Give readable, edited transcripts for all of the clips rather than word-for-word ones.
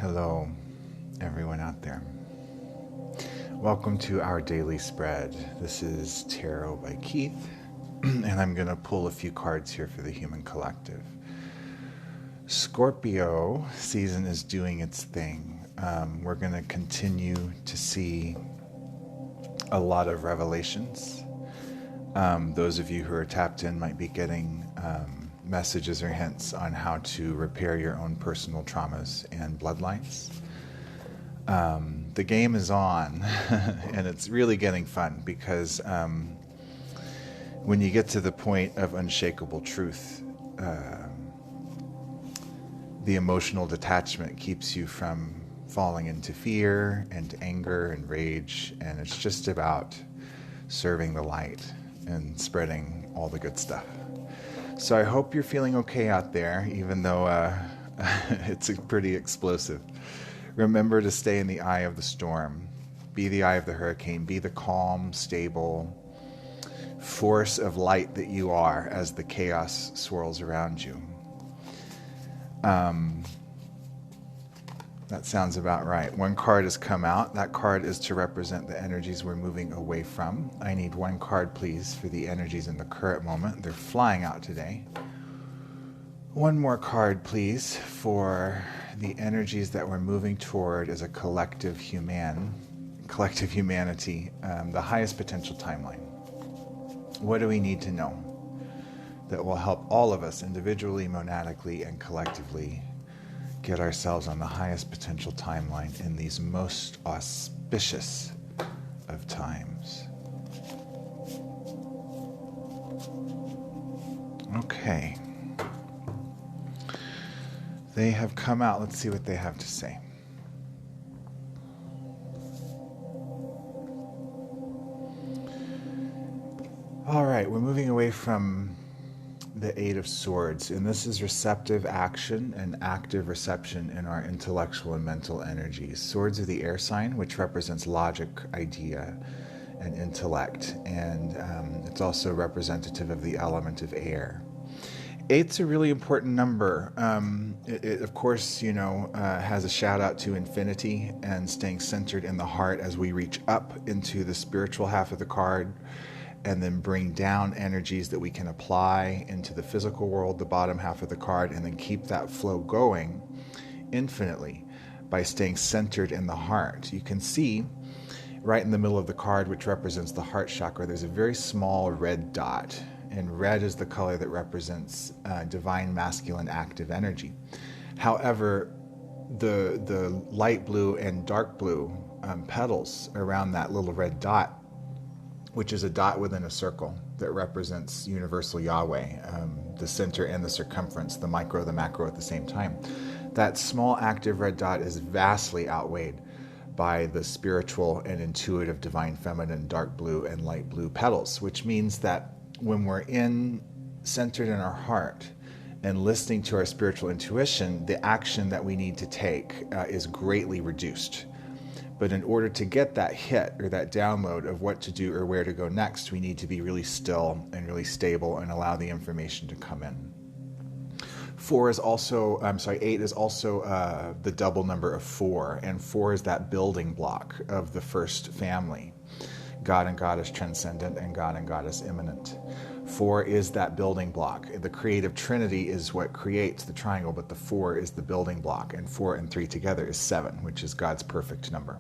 Hello, everyone out there. Welcome to our daily spread. This is Tarot by Keyth, and I'm going to pull a few cards here for the human collective. Scorpio season is doing its thing. We're going to continue to see a lot of revelations. Those of you who are tapped in might be getting messages or hints on how to repair your own personal traumas and bloodlines. The game is on, and it's really getting fun because when you get to the point of unshakable truth, the emotional detachment keeps you from falling into fear and anger and rage, and it's just about serving the light and spreading all the good stuff. So I hope you're feeling okay out there, even though it's pretty explosive. Remember to stay in the eye of the storm. Be the eye of the hurricane. Be the calm, stable force of light that you are as the chaos swirls around you. That sounds about right. One card has come out. That card is to represent the energies we're moving away from. I need one card, please, for the energies in the current moment. They're flying out today. One more card, please, for the energies that we're moving toward as a collective humanity, the highest potential timeline. What do we need to know that will help all of us individually, monadically, and collectively get ourselves on the highest potential timeline in these most auspicious of times? Okay. They have come out. Let's see what they have to say. All right, we're moving away from the Eight of Swords, and this is receptive action and active reception in our intellectual and mental energies. Swords are the air sign, which represents logic, idea, and intellect, and it's also representative of the element of air. Eight's a really important number. It of course, has a shout out to infinity and staying centered in the heart as we reach up into the spiritual half of the card, and then bring down energies that we can apply into the physical world, the bottom half of the card, and then keep that flow going infinitely by staying centered in the heart. You can see right in the middle of the card, which represents the heart chakra, there's a very small red dot, and red is the color that represents divine masculine active energy. However, the light blue and dark blue petals around that little red dot, which is a dot within a circle that represents universal Yahweh, the center and the circumference, the micro, the macro at the same time. That small active red dot is vastly outweighed by the spiritual and intuitive divine feminine dark blue and light blue petals, which means that when we're centered in our heart and listening to our spiritual intuition, the action that we need to take is greatly reduced. But in order to get that hit or that download of what to do or where to go next, we need to be really still and really stable and allow the information to come in. Eight is also the double number of 4, and 4 is that building block of the first family. God and Goddess transcendent and God and Goddess immanent. 4 is that building block. The creative trinity is what creates the triangle, but the 4 is the building block, and 4 and 3 together is 7, which is God's perfect number.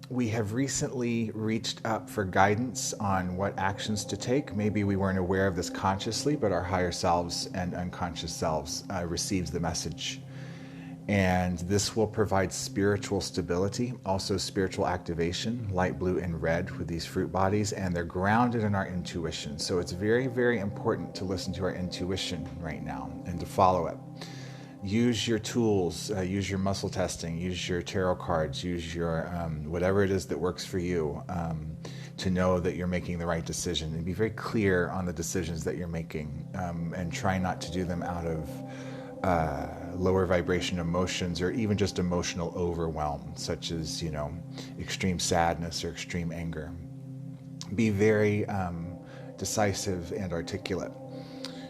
We have recently reached up for guidance on what actions to take. Maybe we weren't aware of this consciously, but our higher selves and unconscious selves receives the message. And this will provide spiritual stability, also spiritual activation, light blue and red with these fruit bodies, and they're grounded in our intuition. So it's very, very important to listen to our intuition right now and to follow it. Use your tools, use your muscle testing, use your tarot cards, use your whatever it is that works for you to know that you're making the right decision, and be very clear on the decisions that you're making, and try not to do them out of lower vibration emotions or even just emotional overwhelm, such as, extreme sadness or extreme anger. Be very decisive and articulate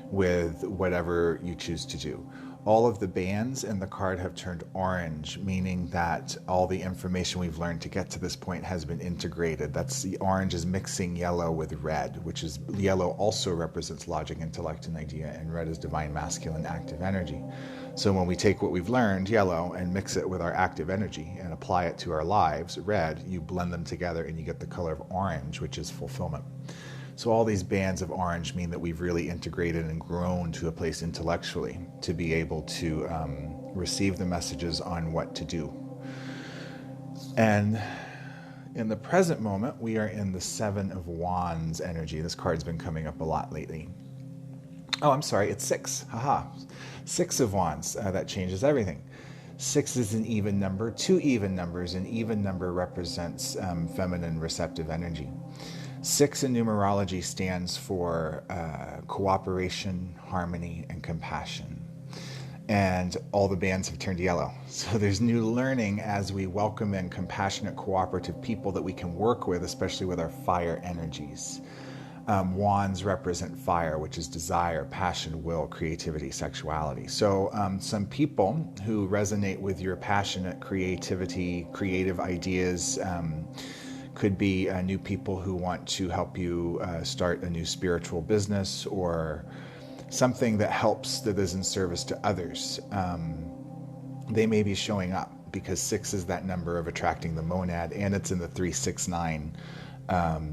with whatever you choose to do. All of the bands in the card have turned orange, meaning that all the information we've learned to get to this point has been integrated. That's the orange is mixing yellow with red, which is yellow also represents logic, intellect, and idea, and red is divine masculine active energy. So when we take what we've learned, yellow, and mix it with our active energy and apply it to our lives, red, you blend them together and you get the color of orange, which is fulfillment. So all these bands of orange mean that we've really integrated and grown to a place intellectually to be able to receive the messages on what to do. And in the present moment, we are in the Seven of Wands energy. This card's been coming up a lot lately. Oh, I'm sorry, it's 6. Haha. 6 of Wands. That changes everything. 6 is an even number. 2 even numbers. An even number represents feminine receptive energy. 6 in numerology stands for cooperation, harmony, and compassion. And all the bands have turned yellow. So there's new learning as we welcome in compassionate, cooperative people that we can work with, especially with our fire energies. Wands represent fire, which is desire, passion, will, creativity, sexuality. So some people who resonate with your passionate creativity, creative ideas, could be new people who want to help you start a new spiritual business or something that helps, that is in service to others. They may be showing up because 6 is that number of attracting the monad, and it's in the 369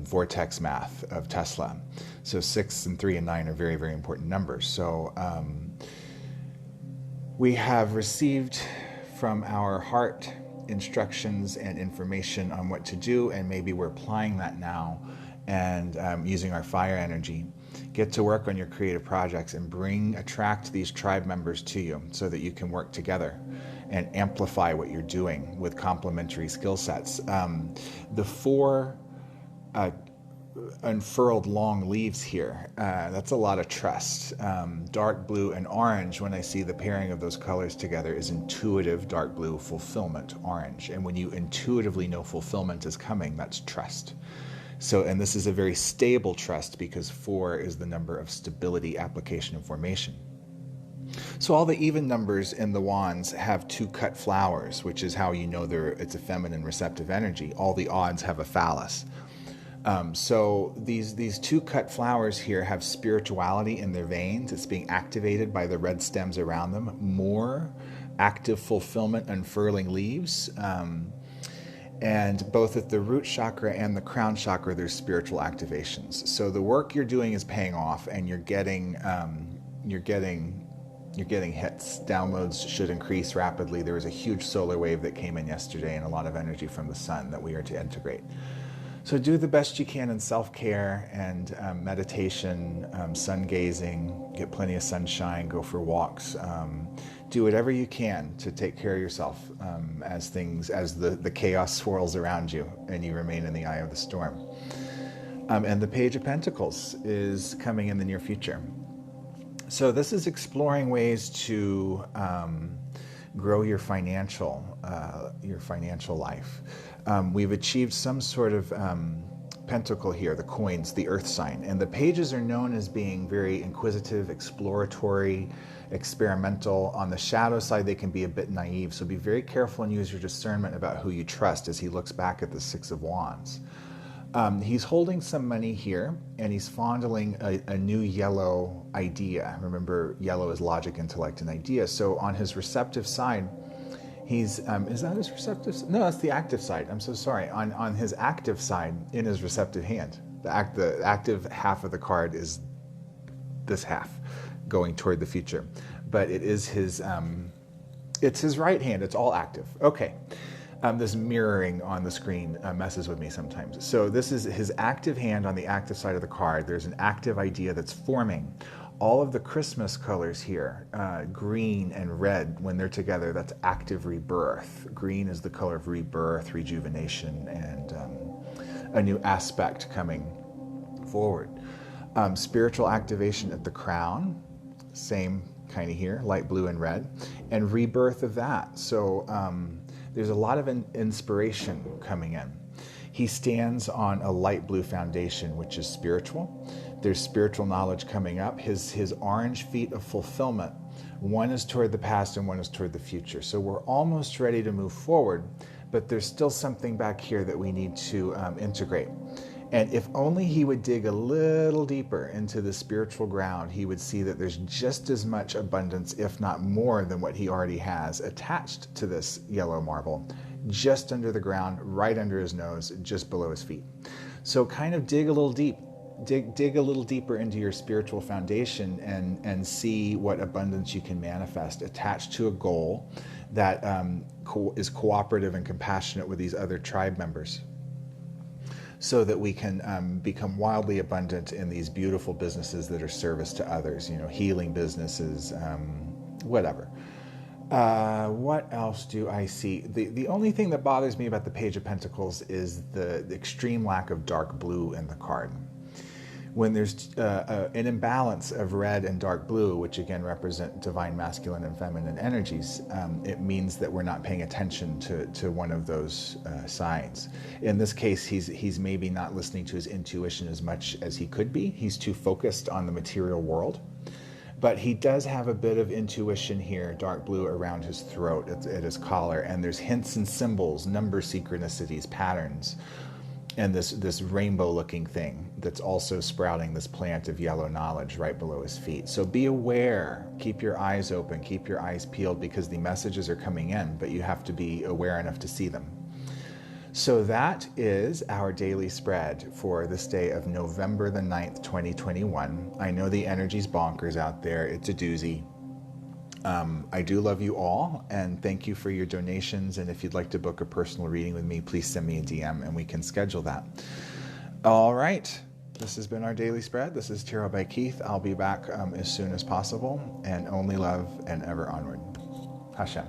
vortex math of Tesla. So 6 and 3 and 9 are very, very important numbers. So we have received from our heart instructions and information on what to do, and maybe we're applying that now and using our fire energy. Get to work on your creative projects and attract these tribe members to you so that you can work together and amplify what you're doing with complementary skill sets. The 4 unfurled long leaves here, that's a lot of trust. Dark blue and orange, when I see the pairing of those colors together, is intuitive dark blue, fulfillment orange. And when you intuitively know fulfillment is coming, that's trust. So, and this is a very stable trust because 4 is the number of stability, application, and formation. So all the even numbers in the wands have 2 cut flowers, which is how you know it's a feminine receptive energy. All the odds have a phallus. So these 2 cut flowers here have spirituality in their veins. It's being activated by the red stems around them. More active fulfillment, unfurling leaves. And both at the root chakra and the crown chakra, there's spiritual activations. So the work you're doing is paying off, and you're getting hits. Downloads should increase rapidly. There was a huge solar wave that came in yesterday, and a lot of energy from the sun that we are to integrate. So do the best you can in self-care and meditation, sun gazing, get plenty of sunshine, go for walks. Do whatever you can to take care of yourself as the chaos swirls around you and you remain in the eye of the storm. And the Page of Pentacles is coming in the near future. So this is exploring ways to grow your financial life. We've achieved some sort of pentacle here, the coins, the earth sign. And the pages are known as being very inquisitive, exploratory, experimental. On the shadow side, they can be a bit naive. So be very careful and use your discernment about who you trust as he looks back at the 6 of Wands. He's holding some money here, and he's fondling a new yellow idea. Remember, yellow is logic, intellect, and idea. So on his receptive side, he's, is that his receptive? No, that's the active side. I'm so sorry. On his active side, in his receptive hand, the active half of the card is this half, going toward the future. But it is it's his right hand. It's all active. Okay. This mirroring on the screen messes with me sometimes. So this is his active hand on the active side of the card. There's an active idea that's forming. All of the Christmas colors here, green and red, when they're together, that's active rebirth. Green is the color of rebirth, rejuvenation, and a new aspect coming forward. Spiritual activation at the crown, same kind of here, light blue and red, and rebirth of that. So there's a lot of inspiration coming in. He stands on a light blue foundation, which is spiritual. There's spiritual knowledge coming up. His orange feet of fulfillment, one is toward the past and one is toward the future. So we're almost ready to move forward, but there's still something back here that we need to integrate. And if only he would dig a little deeper into the spiritual ground, he would see that there's just as much abundance, if not more, than what he already has attached to this yellow marble, just under the ground, right under his nose, just below his feet. So kind of dig a little deep. Dig a little deeper into your spiritual foundation and see what abundance you can manifest attached to a goal that is cooperative and compassionate with these other tribe members, so that we can become wildly abundant in these beautiful businesses that are service to others, healing businesses, whatever. What else do I see? The only thing that bothers me about the Page of Pentacles is the extreme lack of dark blue in the card. When there's an imbalance of red and dark blue, which again represent divine masculine and feminine energies, it means that we're not paying attention to one of those signs. In this case, he's maybe not listening to his intuition as much as he could be. He's too focused on the material world. But he does have a bit of intuition here, dark blue around his throat, at his collar, and there's hints and symbols, number synchronicities, patterns, and this rainbow-looking thing that's also sprouting this plant of yellow knowledge right below his feet. So be aware, keep your eyes open, keep your eyes peeled, because the messages are coming in, but you have to be aware enough to see them. So that is our daily spread for this day of November the 9th, 2021. I know the energy's bonkers out there. It's a doozy. I do love you all, and thank you for your donations. And if you'd like to book a personal reading with me, please send me a DM and we can schedule that. All right. This has been our daily spread. This is Tarot by Keyth. I'll be back as soon as possible, and only love and ever onward. Hashem.